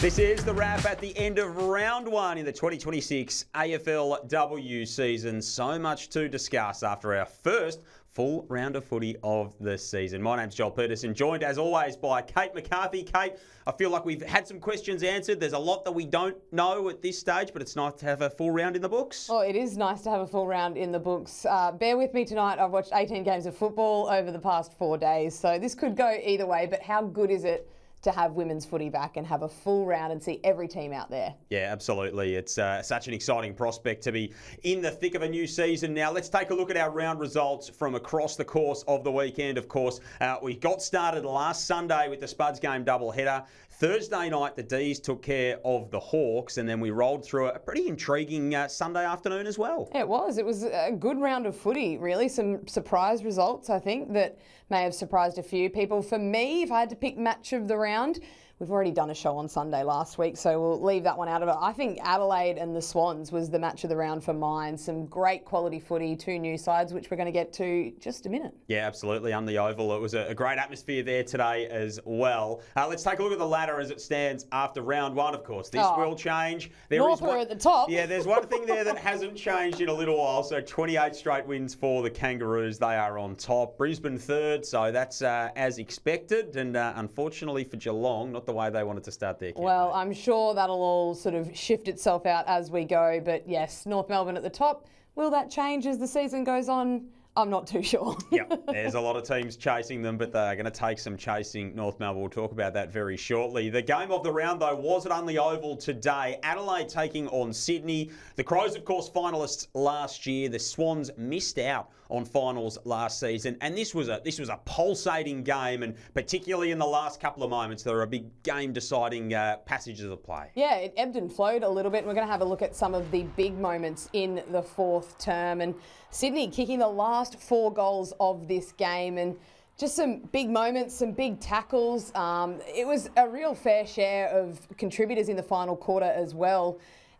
This is the wrap at the end of round one in the 2026 AFLW season. So much to discuss after our first full round of footy of the season. My name's Joel Peterson, joined as always by Kate McCarthy. Kate, I feel like we've had some questions answered. There's a lot that we don't know at this stage, but it's nice to have a full round in the books. Oh, it is nice to have a full round in the books. Bear with me tonight. I've watched 18 games of football over the past 4 days, so this could go either way, but how good is it to have women's footy back and have a full round and see every team out there? Yeah, absolutely. It's such an exciting prospect to be in the thick of a new season. Now, let's take a look at our round results from across the course of the weekend. Of course, we got started last Sunday with the Spuds game doubleheader. Thursday night, the D's took care of the Hawks, and then we rolled through a pretty intriguing Sunday afternoon as well. It was. It was a good round of footy, really. Some surprise results, I think, that may have surprised a few people. For me, if I had to pick match of the round, we've already done a show on Sunday last week, so we'll leave that one out of it. I think Adelaide and the Swans was the match of the round for mine. Some great quality footy, two new sides, which we're going to get to just a minute. Yeah, absolutely. On the Oval, it was a great atmosphere there today as well. Let's take a look at the ladder as it stands after round one, of course. This will change. North are at the top. Yeah, there's one thing there that hasn't changed in a little while. So 28 straight wins for the Kangaroos. They are on top. Brisbane third, so that's as expected. And unfortunately for Geelong, not the way they wanted to start their campaign. Well, I'm sure that'll all sort of shift itself out as we go. But yes, North Melbourne at the top. Will that change as the season goes on? I'm not too sure. Yeah, there's a lot of teams chasing them, but they're going to take some chasing North Melbourne. We'll talk about that very shortly. The game of the round, though, was at Unley Oval today. Adelaide taking on Sydney. The Crows, of course, finalists last year. The Swans missed out on finals last season, and this was a pulsating game, and particularly in the last couple of moments, there were a big game-deciding passages of play. Yeah, it ebbed and flowed a little bit. We're going to have a look at some of the big moments in the fourth term, and Sydney kicking the last 4 goals of this game, and just some big moments, some big tackles. It was a real fair share of contributors in the final quarter as well.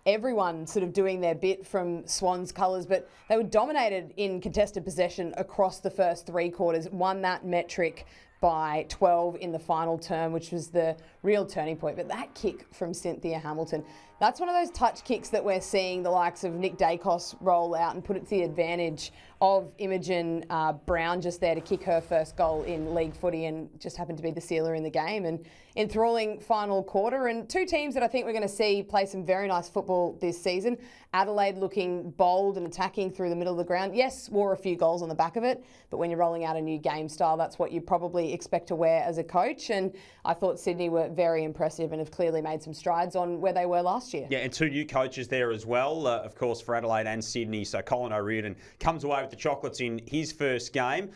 Everyone sort of doing their bit from Swans colours, but they were dominated in contested possession across the first 3 quarters, won that metric by 12 in the final term, which was the real turning point. But that kick from Cynthia Hamilton, that's one of those touch kicks that we're seeing the likes of Nick Dacos roll out and put it to the advantage of Imogen Brown just there to kick her first goal in league footy, and just happened to be the sealer in the game. And enthralling final quarter, and 2 teams that I think we're going to see play some very nice football this season. Adelaide looking bold and attacking through the middle of the ground. Yes, wore a few goals on the back of it, but when you're rolling out a new game style, that's what you probably expect to wear as a coach. And I thought Sydney were very impressive and have clearly made some strides on where they were last year. Yeah, and 2 new coaches there as well, of course, for Adelaide and Sydney. So Colin O'Riordan comes away with the chocolates in his first game.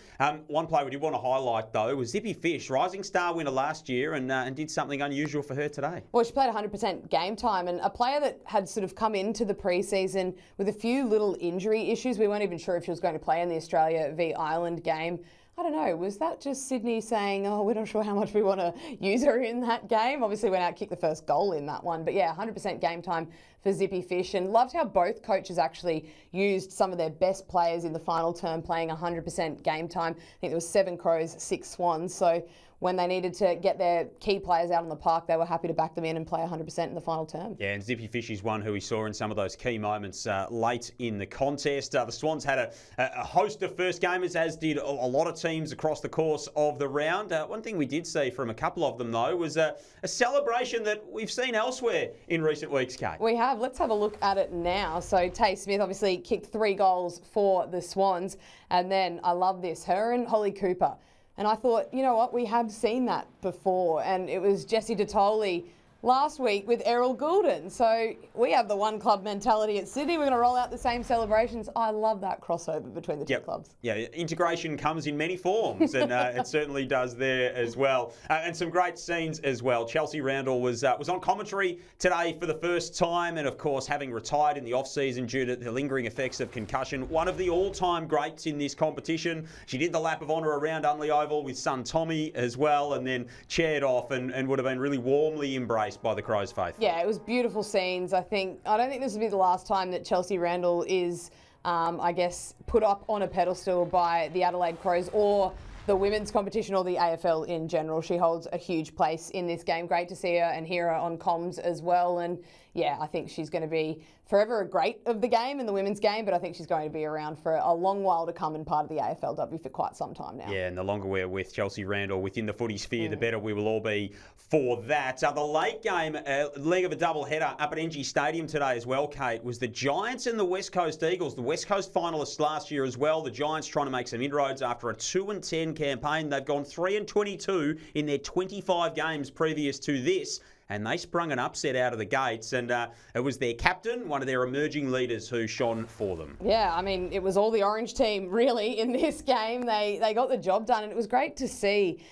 One player we did want to highlight, though, was Zippy Fish, rising star winner last year, and did something unusual for her today. Well, she played 100% game time, and a player that had sort of come into the pre-season with a few little injury issues. We weren't even sure if she was going to play in the Australia v Ireland game. I don't know, was that just Sydney saying, oh, we're not sure how much we want to use her in that game? Obviously went out, kicked the first goal in that one. But yeah, 100% game time for Zippy Fish, and loved how both coaches actually used some of their best players in the final term playing 100% game time. I think there was 7 Crows, 6 Swans. So when they needed to get their key players out on the park, they were happy to back them in and play 100% in the final term. Yeah, and Zippy Fish is one who we saw in some of those key moments late in the contest. The Swans had a host of first gamers, as did a lot of teams across the course of the round. One thing we did see from a couple of them, though, was a celebration that we've seen elsewhere in recent weeks, Kate. We have. Let's have a look at it now. So Tay Smith obviously kicked 3 goals for the Swans, and then I love this, her and Holly Cooper. And I thought, you know what, we have seen that before. And it was Jessie Detoli last week with Errol Goulden. So we have the one club mentality at Sydney. We're going to roll out the same celebrations. I love that crossover between the two clubs. Yeah, integration comes in many forms, and it certainly does there as well. And some great scenes as well. Chelsea Randall was on commentary today for the first time, and of course, having retired in the off-season due to the lingering effects of concussion, one of the all-time greats in this competition. She did the lap of honour around Unley Oval with son Tommy as well, and then chaired off and would have been really warmly embraced by the Crows faithful. Yeah, it was beautiful scenes. I don't think this will be the last time that Chelsea Randall is, I guess, put up on a pedestal by the Adelaide Crows or the women's competition or the AFL in general. She holds a huge place in this game. Great to see her and hear her on comms as well. And yeah, I think she's going to be forever a great of the game and the women's game, but I think she's going to be around for a long while to come and part of the AFLW for quite some time now. Yeah, and the longer we're with Chelsea Randall within the footy sphere, the better we will all be for that. The late game, leg of a double-header up at NG Stadium today as well, Kate, was the Giants and the West Coast Eagles, the West Coast finalists last year as well. The Giants trying to make some inroads after a 2-10 campaign. They've gone 3-22 in their 25 games previous to this, and they sprung an upset out of the gates, and it was their captain, one of their emerging leaders, who shone for them. Yeah, I mean, it was all the orange team, really, in this game. They got the job done, and it was great to see.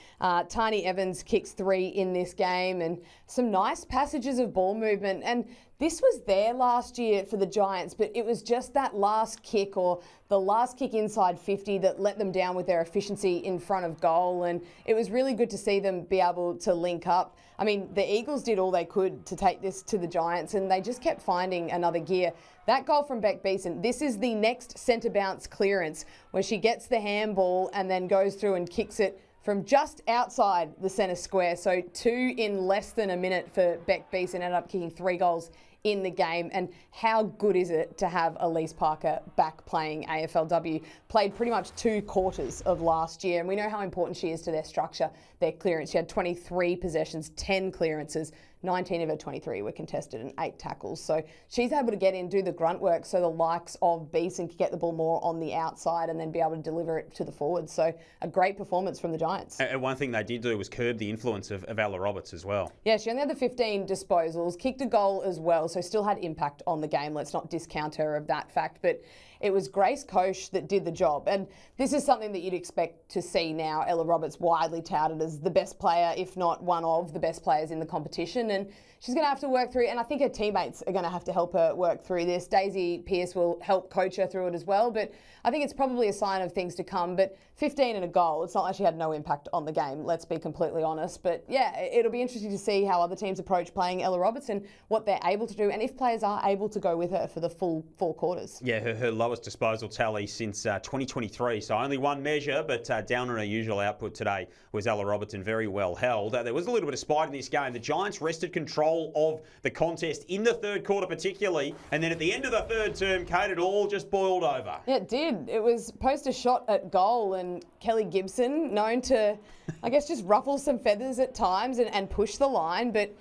Tiny Evans kicks 3 in this game, and some nice passages of ball movement. And this was there last year for the Giants, but it was just that last kick or the last kick inside 50 that let them down with their efficiency in front of goal. And it was really good to see them be able to link up. I mean, the Eagles did all they could to take this to the Giants, and they just kept finding another gear. That goal from Beck Beeson, this is the next centre bounce clearance where she gets the handball and then goes through and kicks it from just outside the centre square. So 2 in less than a minute for Beck Beeson, ended up kicking 3 goals in the game. And how good is it to have Elise Parker back playing AFLW? Played pretty much 2 quarters of last year, and we know how important she is to their structure, their clearance. She had 23 possessions, 10 clearances, 19 of her 23 were contested and 8 tackles. So she's able to get in, do the grunt work, so the likes of Beeson can get the ball more on the outside and then be able to deliver it to the forwards. So a great performance from the Giants. And one thing they did do was curb the influence of Ella Roberts as well. Yeah, she only had the 15 disposals, kicked a goal as well, so still had impact on the game. Let's not discount her of that fact. But it was Grace Koch that did the job. And this is something that you'd expect to see now. Ella Roberts widely touted as the best player, if not one of the best players in the competition. And she's going to have to work through, and I think her teammates are going to have to help her work through this. Daisy Pearce will help coach her through it as well. But I think it's probably a sign of things to come. But 15 and a goal, it's not like she had no impact on the game, let's be completely honest. But yeah, it'll be interesting to see how other teams approach playing Ella Roberts and what they're able to do, and if players are able to go with her for the full 4 quarters. Yeah, her lowest disposal tally since 2023, so only one measure, but down on her usual output today was Ella Roberts, and very well held. There was a little bit of spite in this game. The Giants wrested control of the contest in the third quarter particularly, and then at the end of the third term, Kate, it all just boiled over. Yeah, it did. It was post a shot at goal, and Kelly Gibson, known to, I guess, just ruffle some feathers at times and push the line, but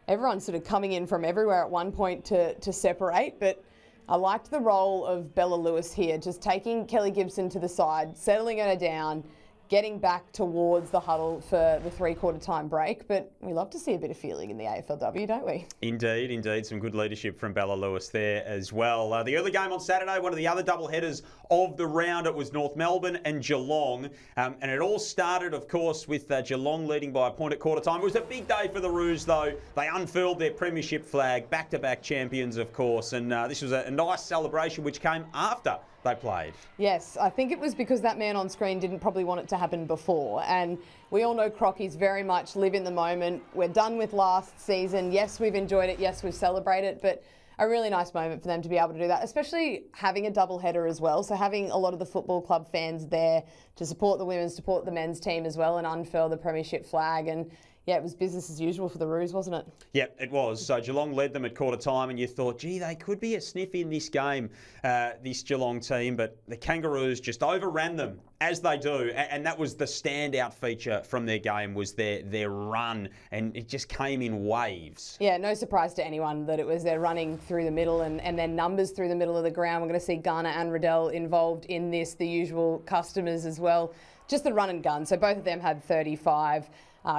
everyone's sort of coming in from everywhere at one point to separate. But I liked the role of Bella Lewis here, just taking Kelly Gibson to the side, settling her down, getting back towards the huddle for the 3-quarter time break. But we love to see a bit of feeling in the AFLW, don't we? Indeed. Some good leadership from Bella Lewis there as well. The early game on Saturday, one of the other double headers of the round, it was North Melbourne and Geelong. And it all started, of course, with Geelong leading by a point at quarter time. It was a big day for the Roos, though. They unfurled their premiership flag, back-to-back champions, of course. And this was a nice celebration which came after they played. Yes, I think it was because that man on screen didn't probably want it to happen before. And we all know Crockies very much live in the moment. We're done with last season. Yes, we've enjoyed it. Yes, we've celebrated it. But a really nice moment for them to be able to do that, especially having a double header as well. So having a lot of the football club fans there to support the women's, support the men's team as well, and unfurl the premiership flag. And yeah, it was business as usual for the Roos, wasn't it? Yeah, it was. So Geelong led them at quarter time, and you thought, gee, they could be a sniff in this game, this Geelong team, but the Kangaroos just overran them, as they do, and that was the standout feature from their game, was their run, and it just came in waves. Yeah, no surprise to anyone that it was their running through the middle and their numbers through the middle of the ground. We're going to see Garner and Riddell involved in this, the usual customers as well. Just the run and gun, so both of them had 35.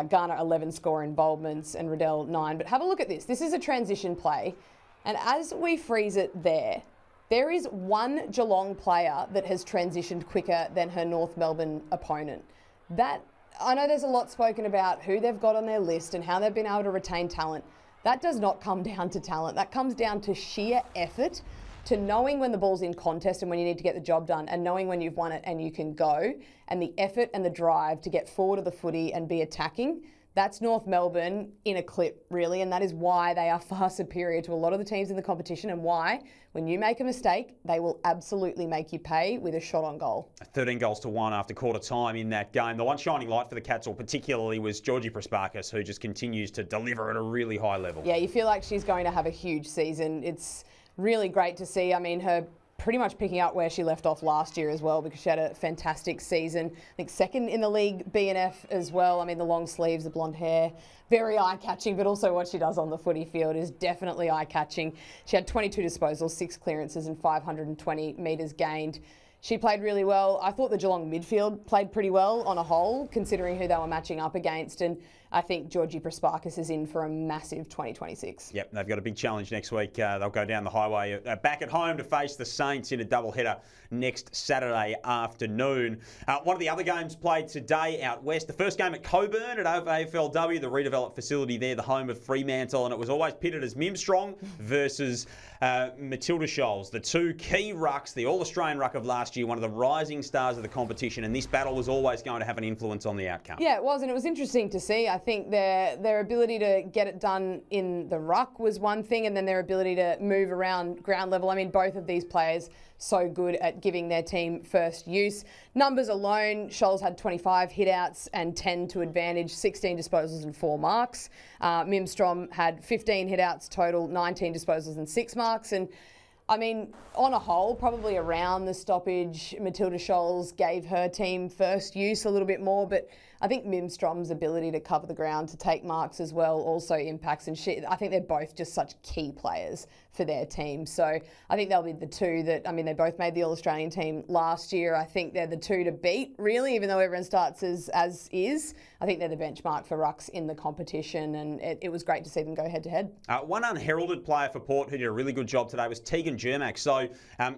Garner 11 score involvements and Riddell 9. But have a look at this. This is a transition play. And as we freeze it there is one Geelong player that has transitioned quicker than her North Melbourne opponent. That, I know there's a lot spoken about who they've got on their list and how they've been able to retain talent. That does not come down to talent. That comes down to sheer effort, to knowing when the ball's in contest and when you need to get the job done, and knowing when you've won it and you can go, and the effort and the drive to get forward of the footy and be attacking. That's North Melbourne in a clip, really, and that is why they are far superior to a lot of the teams in the competition, and why, when you make a mistake, they will absolutely make you pay with a shot on goal. 13 goals to 1 after quarter time in that game. The one shining light for the Cats, or particularly, was Georgie Prasparkas, who just continues to deliver at a really high level. Yeah, you feel like she's going to have a huge season. It's really great to see. I mean, her pretty much picking up where she left off last year as well, because she had a fantastic season. I think second in the league BNF as well. I mean, the long sleeves, the blonde hair, very eye-catching, but also what she does on the footy field is definitely eye-catching. She had 22 disposals, 6 clearances and 520 metres gained. She played really well. I thought the Geelong midfield played pretty well on a whole, considering who they were matching up against. And I think Georgie Prasparkas is in for a massive 2026. Yep, they've got a big challenge next week. They'll go down the highway back at home to face the Saints in a doubleheader next Saturday afternoon. One of the other games played today out west. The first game at Coburn at AFLW, the redeveloped facility there, the home of Fremantle, and it was always pitted as Mimstrong versus Matilda Scholes, the two key rucks, the All-Australian ruck of last year, one of the rising stars of the competition, and this battle was always going to have an influence on the outcome. Yeah, it was, and it was interesting to see. I think their ability to get it done in the ruck was one thing, and then their ability to move around ground level. I mean, both of these players so good at giving their team first use. Numbers alone, Scholes had 25 hitouts and 10 to advantage, 16 disposals and 4 marks. Mimstrom had 15 hitouts total, 19 disposals and 6 marks. And I mean, on a whole, probably around the stoppage, Matilda Scholes gave her team first use a little bit more, but I think Mimstrom's ability to cover the ground, to take marks as well, also impacts. And I think they're both just such key players for their team. So I think they'll be the two that, I mean, they both made the All-Australian team last year. I think they're the two to beat, really, even though everyone starts as is. I think they're the benchmark for rucks in the competition, and it was great to see them go head-to-head. One unheralded player for Port who did a really good job today was Tegan Jermak. So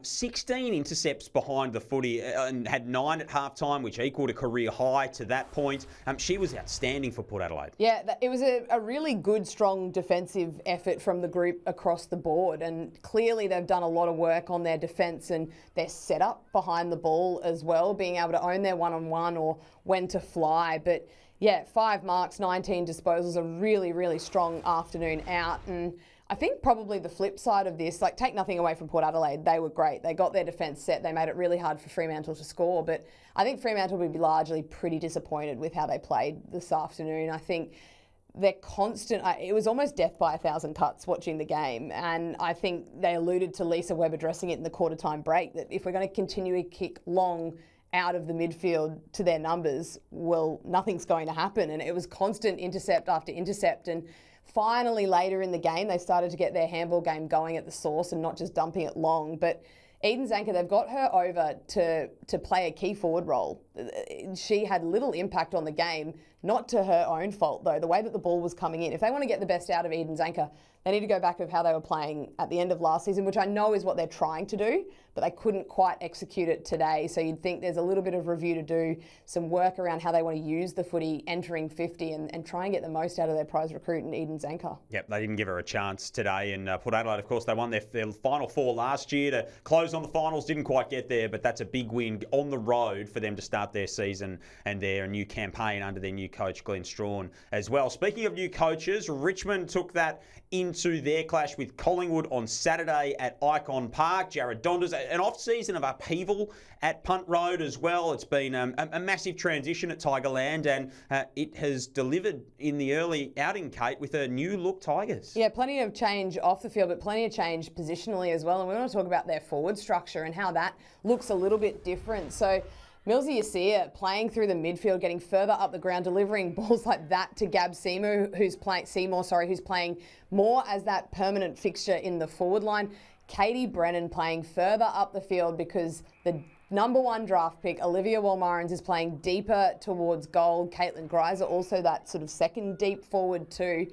16 intercepts behind the footy and had 9 at halftime, which equaled a career high to that point. She was outstanding for Port Adelaide. Yeah, it was a really good, strong defensive effort from the group across the board, and clearly they've done a lot of work on their defence and their setup behind the ball as well, being able to own their one-on-one or when to fly. But yeah, 5 marks, 19 disposals, a really, really strong afternoon out. And I think probably the flip side of this, like, take nothing away from Port Adelaide, they were great. They got their defence set. They made it really hard for Fremantle to score. But I think Fremantle would be largely pretty disappointed with how they played this afternoon. I think they're constant. It was almost death by 1,000 cuts watching the game. And I think they alluded to Lisa Webb addressing it in the quarter-time break, that if we're going to continue to kick long out of the midfield to their numbers, well, nothing's going to happen. And it was constant intercept after intercept. And finally, later in the game, they started to get their handball game going at the source and not just dumping it long. But Eden Zanker, they've got her over to play a key forward role. She had little impact on the game, not to her own fault, though, the way that the ball was coming in. If they want to get the best out of Eden Zanker, they need to go back with how they were playing at the end of last season, which I know is what they're trying to do, but they couldn't quite execute it today. So you'd think there's a little bit of review to do, some work around how they want to use the footy entering 50 and try and get the most out of their prize recruit in Eden Zanker. Yep, they didn't give her a chance today. And Port Adelaide, of course, they won their final 4 last year to close on the finals. Didn't quite get there, but that's a big win on the road for them to start their season and their new campaign under their new coach, Glenn Strawn, as well. Speaking of new coaches, Richmond took that into their clash with Collingwood on Saturday at Icon Park. Jared Donders, an off-season of upheaval at Punt Road as well. It's been a massive transition at Tigerland, and it has delivered in the early outing, Kate, with a new look Tigers. Yeah, plenty of change off the field, but plenty of change positionally as well. And we want to talk about their forward structure and how that looks a little bit different. So Millsy Yasir playing through the midfield, getting further up the ground, delivering balls like that to Gab Seymour, who's playing more as that permanent fixture in the forward line. Katie Brennan playing further up the field because the number 1 draft pick, Olivia Walmarans, is playing deeper towards goal. Caitlin Greiser also that sort of second deep forward too.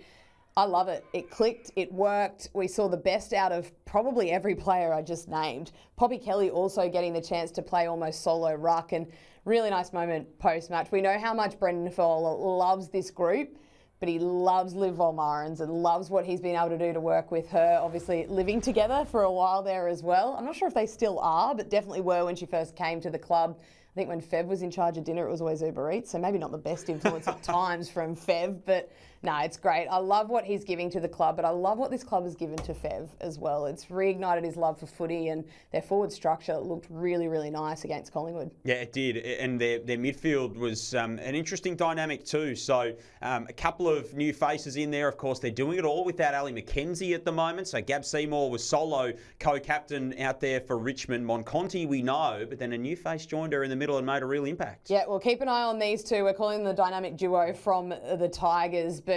I love it. It clicked. It worked. We saw the best out of probably every player I just named. Poppy Kelly also getting the chance to play almost solo ruck, and really nice moment post-match. We know how much Brendan Fowler loves this group, but he loves Liv Walmarans and loves what he's been able to do to work with her, obviously living together for a while there as well. I'm not sure if they still are, but definitely were when she first came to the club. I think when Fev was in charge of dinner, it was always Uber Eats, so maybe not the best influence at times from Fev, but no, it's great. I love what he's giving to the club, but I love what this club has given to Fev as well. It's reignited his love for footy, and their forward structure looked really, really nice against Collingwood. Yeah, it did, and their midfield was an interesting dynamic too. So a couple of new faces in there. Of course, they're doing it all without Ali McKenzie at the moment. So Gab Seymour was solo co-captain out there for Richmond. Monconti, we know, but then a new face joined her in the middle and made a real impact. Yeah, well, keep an eye on these two. We're calling them the dynamic duo from the Tigers, but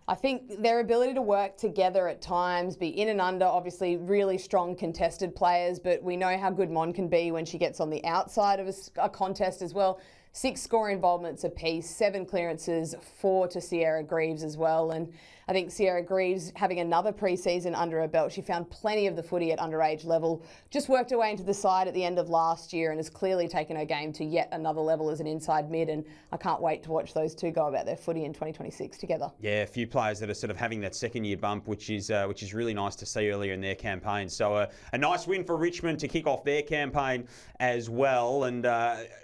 I think their ability to work together at times, be in and under, obviously really strong contested players, but we know how good Mon can be when she gets on the outside of a contest as well. 6 score involvements apiece, 7 clearances, 4 to Sierra Greaves as well. And I think Sierra Greaves having another pre-season under her belt, she found plenty of the footy at underage level, just worked her way into the side at the end of last year and has clearly taken her game to yet another level as an inside mid. And I can't wait to watch those two go about their footy in 2026 together. Yeah, a few players that are sort of having that second year bump, which is really nice to see earlier in their campaign. So a nice win for Richmond to kick off their campaign as well. And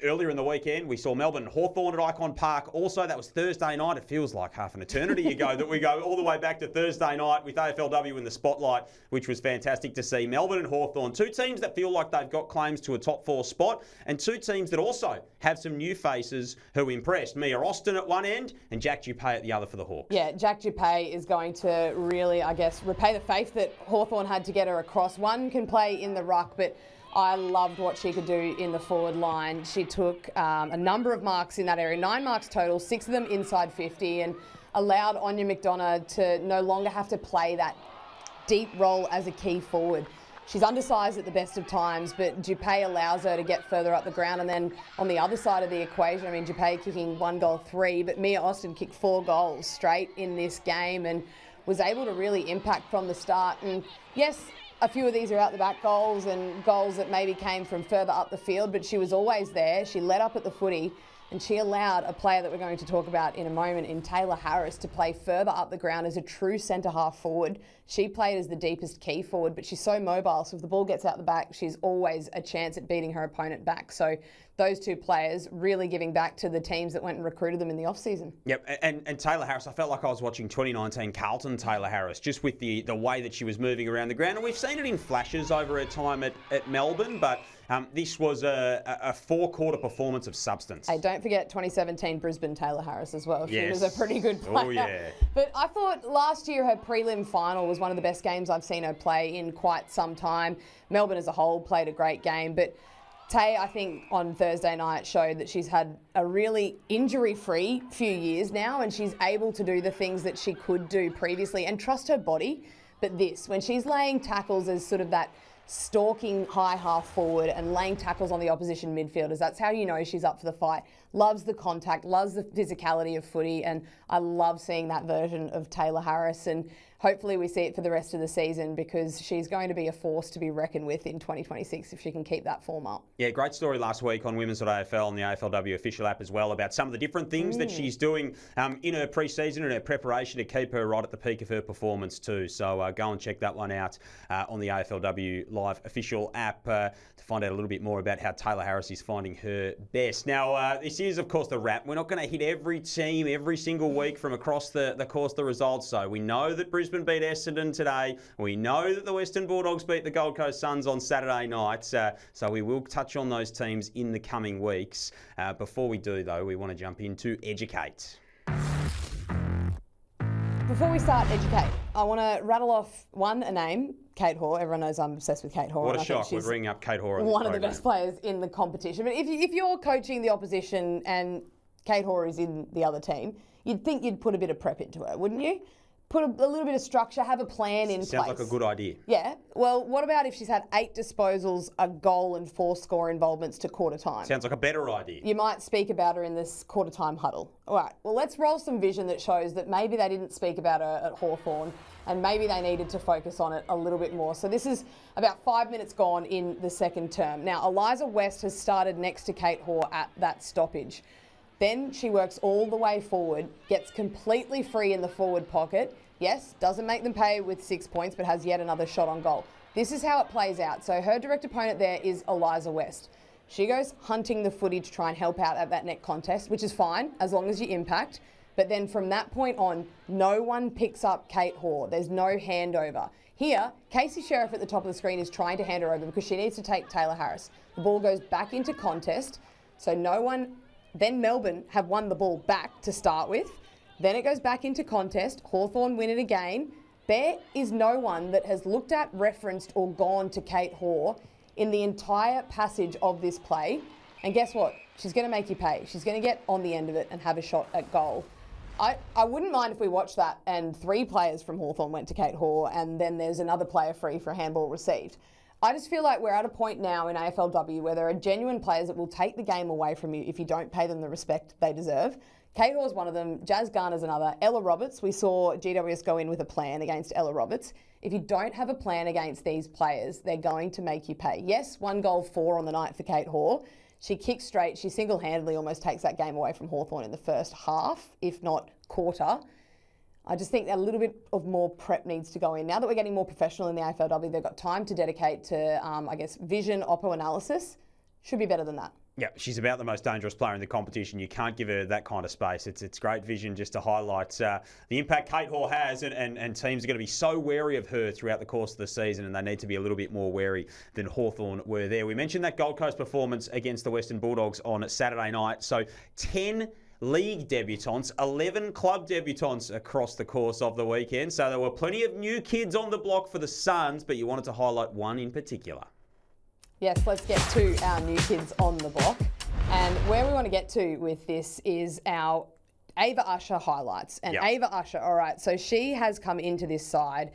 earlier in the weekend, we saw Melbourne and Hawthorn at Icon Park. Also, that was Thursday night. It feels like half an eternity ago that we go all the way back to Thursday night with AFLW in the spotlight, which was fantastic to see. Melbourne and Hawthorn, 2 teams that feel like they've got claims to a top 4 spot, and 2 teams that also have some new faces who impressed. Mia Austin at one end and Jack Dupay at the other for the Hawks. Yeah, Jack Dupay is going to really, I guess, repay the faith that Hawthorn had to get her across. One can play in the ruck, but I loved what she could do in the forward line. She took a number of marks in that area, 9 marks total, 6 of them inside 50, and allowed Anya McDonough to no longer have to play that deep role as a key forward. She's undersized at the best of times, but Dupay allows her to get further up the ground. And then on the other side of the equation, I mean, Dupay kicking 1 goal, 3, but Mia Austin kicked 4 goals straight in this game and was able to really impact from the start. And yes, a few of these are out the back goals and goals that maybe came from further up the field, but she was always there. She led up at the footy, and she allowed a player that we're going to talk about in a moment in Taylor Harris to play further up the ground as a true centre-half forward. She played as the deepest key forward, but she's so mobile, so if the ball gets out the back, she's always a chance at beating her opponent back. So those 2 players really giving back to the teams that went and recruited them in the off-season. Yep, and Taylor Harris, I felt like I was watching 2019 Carlton Taylor Harris, just with the way that she was moving around the ground. And we've seen it in flashes over her time at Melbourne, but this was a 4-quarter performance of substance. Hey, don't forget 2017 Brisbane Taylor Harris as well. She Yes. was a pretty good player. Oh, yeah. But I thought last year her prelim final was one of the best games I've seen her play in quite some time. Melbourne as a whole played a great game, but Tay, I think, on Thursday night showed that she's had a really injury-free few years now, and she's able to do the things that she could do previously and trust her body. But this, when she's laying tackles as sort of that stalking high half forward and laying tackles on the opposition midfielders, that's how you know she's up for the fight. Loves the contact, loves the physicality of footy, and I love seeing that version of Taylor Harris. And hopefully we see it for the rest of the season, because she's going to be a force to be reckoned with in 2026 if she can keep that form up. Yeah, great story last week on Women's.AFL and the AFLW official app as well about some of the different things that she's doing in her pre-season and her preparation to keep her right at the peak of her performance too. So go and check that one out on the AFLW Live official app to find out a little bit more about how Taylor Harris is finding her best. Now, this is, of course, the wrap. We're not going to hit every team every single week from across the course of the results. So we know that Brisbane beat Essendon today. We know that the Western Bulldogs beat the Gold Coast Suns on Saturday night. So we will touch on those teams in the coming weeks. Before we do, though, we want to jump into Educate. Before we start Educate, I want to rattle off a name, Kate Hoare. Everyone knows I'm obsessed with Kate Hoare. What a shock. We're bringing up Kate Hoare on this one of the program. best players in the competition. But if you're coaching the opposition and Kate Hoare is in the other team, you'd think you'd put a bit of prep into her, wouldn't you? Put a little bit of structure, have a plan in place. Sounds like a good idea. Yeah. Well, what about if she's had 8 disposals, a goal and 4 score involvements to quarter time? Sounds like a better idea. You might speak about her in this quarter time huddle. All right. Well, let's roll some vision that shows that maybe they didn't speak about her at Hawthorn and maybe they needed to focus on it a little bit more. So this is about 5 minutes gone in the second term. Now, Eliza West has started next to Kate Hoare at that stoppage. Then she works all the way forward, gets completely free in the forward pocket. Yes, doesn't make them pay with 6 points, but has yet another shot on goal. This is how it plays out. So her direct opponent there is Eliza West. She goes hunting the footy to try and help out at that neck contest, which is fine as long as you impact. But then from that point on, no one picks up Kate Hoare. There's no handover. Here, Casey Sheriff at the top of the screen is trying to hand her over because she needs to take Taylor Harris. The ball goes back into contest, so no one... Then Melbourne have won the ball back to start with. Then it goes back into contest. Hawthorn win it again. There is no one that has looked at, referenced or gone to Kate Hoare in the entire passage of this play. And guess what? She's going to make you pay. She's going to get on the end of it and have a shot at goal. I wouldn't mind if we watched that and 3 players from Hawthorn went to Kate Hoare and then there's another player free for a handball received. I just feel like we're at a point now in AFLW where there are genuine players that will take the game away from you if you don't pay them the respect they deserve. Kate Hoare's one of them, Jazz Garner's another. Ella Roberts, we saw GWS go in with a plan against Ella Roberts. If you don't have a plan against these players, they're going to make you pay. Yes, 1 goal 4 on the night for Kate Hoare. She kicks straight. She single-handedly almost takes that game away from Hawthorn in the first half, if not quarter. I just think a little bit of more prep needs to go in. Now that we're getting more professional in the AFLW, they've got time to dedicate to, vision, oppo analysis. Should be better than that. Yeah, she's about the most dangerous player in the competition. You can't give her that kind of space. It's great vision just to highlight the impact Kate Hoare has, and teams are going to be so wary of her throughout the course of the season, and they need to be a little bit more wary than Hawthorn were there. We mentioned that Gold Coast performance against the Western Bulldogs on Saturday night. So 10 league debutants, 11 club debutants across the course of the weekend. So there were plenty of new kids on the block for the Suns, but you wanted to highlight one in particular. Yes, let's get to our new kids on the block. And where we want to get to with this is our Ava Usher highlights. And yep. Ava Usher, all right, so she has come into this side.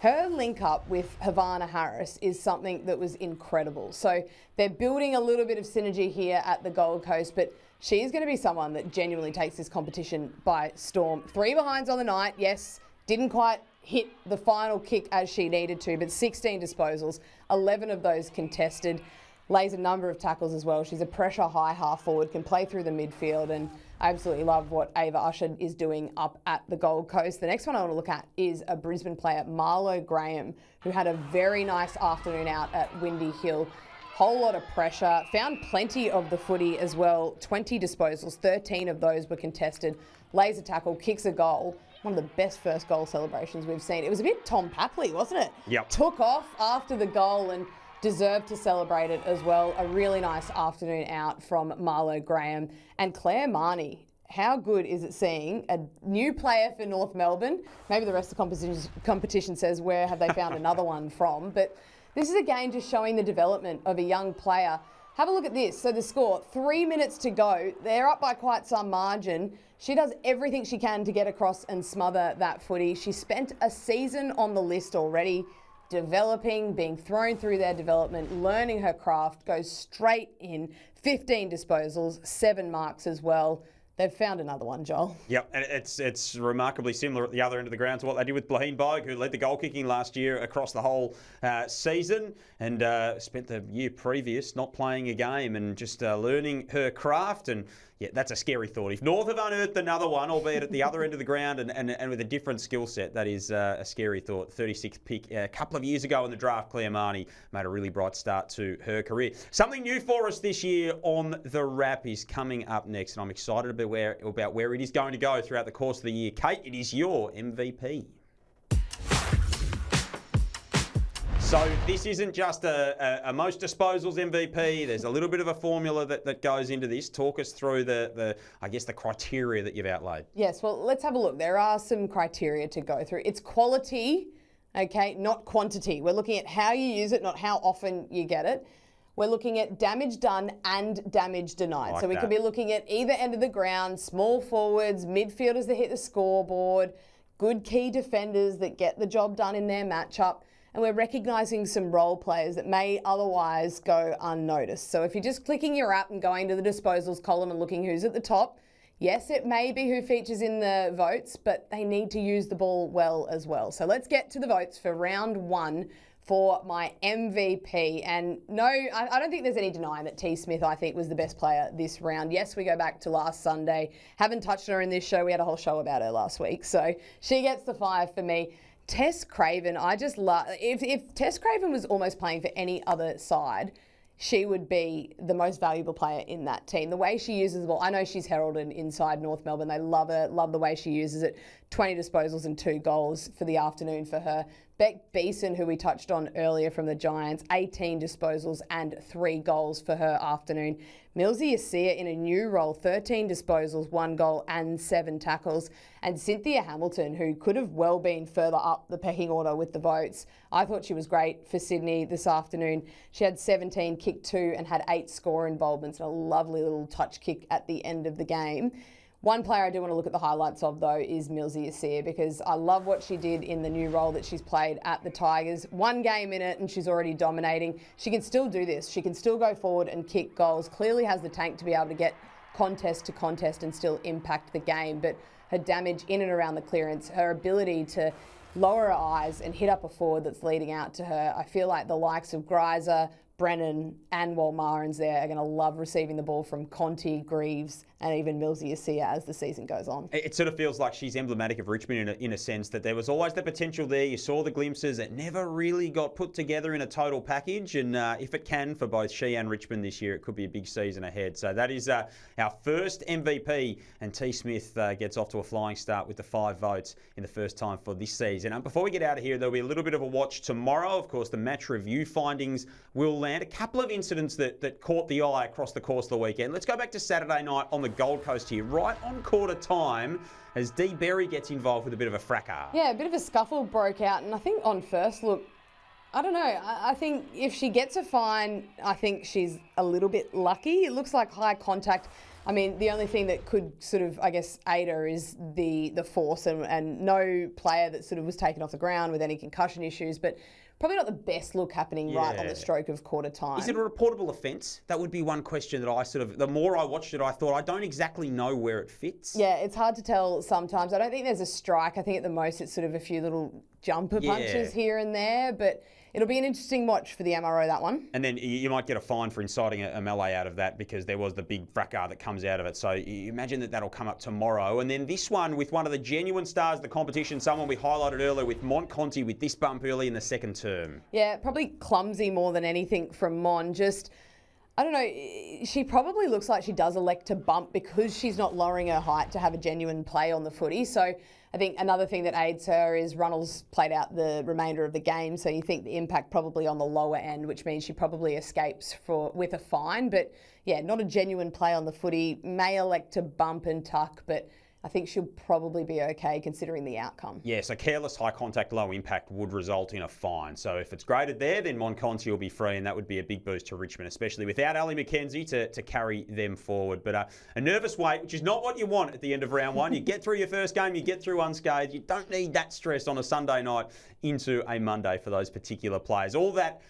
Her link up with Havana Harris is something that was incredible. So they're building a little bit of synergy here at the Gold Coast, but she is going to be someone that genuinely takes this competition by storm. 3 behinds on the night, yes, didn't quite hit the final kick as she needed to, but 16 disposals, 11 of those contested, lays a number of tackles as well. She's a pressure high half forward, can play through the midfield, and I absolutely love what Ava Usher is doing up at the Gold Coast. The next one I want to look at is a Brisbane player, Marlo Graham, who had a very nice afternoon out at Windy Hill. Whole lot of pressure, found plenty of the footy as well, 20 disposals, 13 of those were contested, lays a tackle, kicks a goal. One of the best first goal celebrations we've seen. It was a bit Tom Papley, wasn't it? Yep. Took off after the goal and deserved to celebrate it as well. A really nice afternoon out from Marlo Graham. And Claire Marnie, how good is it seeing a new player for North Melbourne? Maybe the rest of the competition says, where have they found another one from? But this is again just showing the development of a young player. Have a look at this. So the score, 3 minutes to go. They're up by quite some margin. She does everything she can to get across and smother that footy. She spent a season on the list already, developing, being thrown through their development, learning her craft, goes straight in, 15 disposals, 7 marks as well. They've found another one, Joel. Yep, and it's remarkably similar at the other end of the ground to what they did with Blaheen Bogue, who led the goal kicking last year across the whole season and spent the year previous not playing a game and just learning her craft. And yeah, that's a scary thought. If North have unearthed another one, albeit at the other end of the ground and with a different skill set, that is a scary thought. 36th pick a couple of years ago in the draft, Claire Marnie made a really bright start to her career. Something new for us this year on the wrap is coming up next, and I'm excited about where it is going to go throughout the course of the year. Kate, it is your MVP. So this isn't just a most disposals MVP. There's a little bit of a formula that goes into this. Talk us through the criteria that you've outlaid. Yes, well, let's have a look. There are some criteria to go through. It's quality, okay, not quantity. We're looking at how you use it, not how often you get it. We're looking at damage done and damage denied. So we could be looking at either end of the ground, small forwards, midfielders that hit the scoreboard, good key defenders that get the job done in their matchup. And we're recognising some role players that may otherwise go unnoticed. So if you're just clicking your app and going to the disposals column and looking who's at the top, yes, it may be who features in the votes, but they need to use the ball well as well. So let's get to the votes for round 1 for my MVP. And no, I don't think there's any denying that T. Smith, I think, was the best player this round. Yes, we go back to last Sunday. Haven't touched on her in this show. We had a whole show about her last week. So she gets the 5 for me. Tess Craven, I just love... If Tess Craven was almost playing for any other side, she would be the most valuable player in that team. The way she uses the ball, I know she's heralded inside North Melbourne. They love her, love the way she uses it. 20 disposals and 2 goals for the afternoon for her. Beck Beeson, who we touched on earlier from the Giants, 18 disposals and 3 goals for her afternoon. Milsey Assia in a new role, 13 disposals, 1 goal and 7 tackles. And Cynthia Hamilton, who could have well been further up the pecking order with the votes. I thought she was great for Sydney this afternoon. She had 17, kicked 2 and had 8 score involvements and a lovely little touch kick at the end of the game. One player I do want to look at the highlights of, though, is Milsey Assia, because I love what she did in the new role that she's played at the Tigers. 1 game in it and she's already dominating. She can still do this. She can still go forward and kick goals. Clearly has the tank to be able to get contest to contest and still impact the game. But her damage in and around the clearance, her ability to lower her eyes and hit up a forward that's leading out to her, I feel like the likes of Greiser, Brennan and Walmarans there are going to love receiving the ball from Conti, Greaves and even Milsey Assia as the season goes on. It sort of feels like she's emblematic of Richmond in a sense that there was always the potential there. You saw the glimpses. It never really got put together in a total package. And if it can for both she and Richmond this year, it could be a big season ahead. So that is our first MVP. And T. Smith gets off to a flying start with the 5 votes in the first time for this season. And before we get out of here, there'll be a little bit of a watch tomorrow. Of course, the match review findings will land. A couple of incidents that caught the eye across the course of the weekend. Let's go back to Saturday night on the Gold Coast here, right on quarter time, as Dee Berry gets involved with a bit of a fracas. Yeah, a bit of a scuffle broke out, and I think on first look, I don't know, I think if she gets a fine, I think she's a little bit lucky. It looks like high contact. I mean, the only thing that could sort of, I guess, aid her is the force and no player that sort of was taken off the ground with any concussion issues, but probably not the best look happening right on the stroke of quarter time. Is it a reportable offence? That would be one question that I the more I watched it, I thought, I don't exactly know where it fits. Yeah, it's hard to tell sometimes. I don't think there's a strike. I think at the most it's sort of a few little jumper punches here and there, but it'll be an interesting watch for the MRO, that one. And then you might get a fine for inciting a melee out of that because there was the big fracas that comes out of it. So you imagine that'll come up tomorrow. And then this one with one of the genuine stars of the competition, someone we highlighted earlier with Conti with this bump early in the second term. Yeah, probably clumsy more than anything from Mon. Just, I don't know, she probably looks like she does elect to bump because she's not lowering her height to have a genuine play on the footy. So I think another thing that aids her is Runnels played out the remainder of the game, so you think the impact probably on the lower end, which means she probably escapes with a fine. But yeah, not a genuine play on the footy. May elect to bump and tuck, but I think she'll probably be okay considering the outcome. Yeah, so careless, high contact, low impact would result in a fine. So if it's graded there, then Conti will be free, and that would be a big boost to Richmond, especially without Ali McKenzie to carry them forward. But a nervous wait, which is not what you want at the end of round one. You get through your first game, you get through unscathed. You don't need that stress on a Sunday night into a Monday for those particular players. All that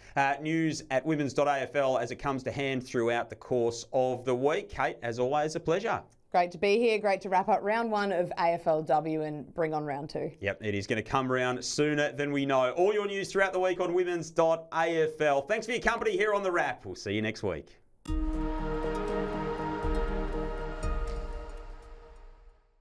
news at women's.afl as it comes to hand throughout the course of the week. Kate, as always, a pleasure. Great to be here. Great to wrap up round 1 of AFLW and bring on round 2. Yep, it is going to come round sooner than we know. All your news throughout the week on women's.afl. Thanks for your company here on The Wrap. We'll see you next week.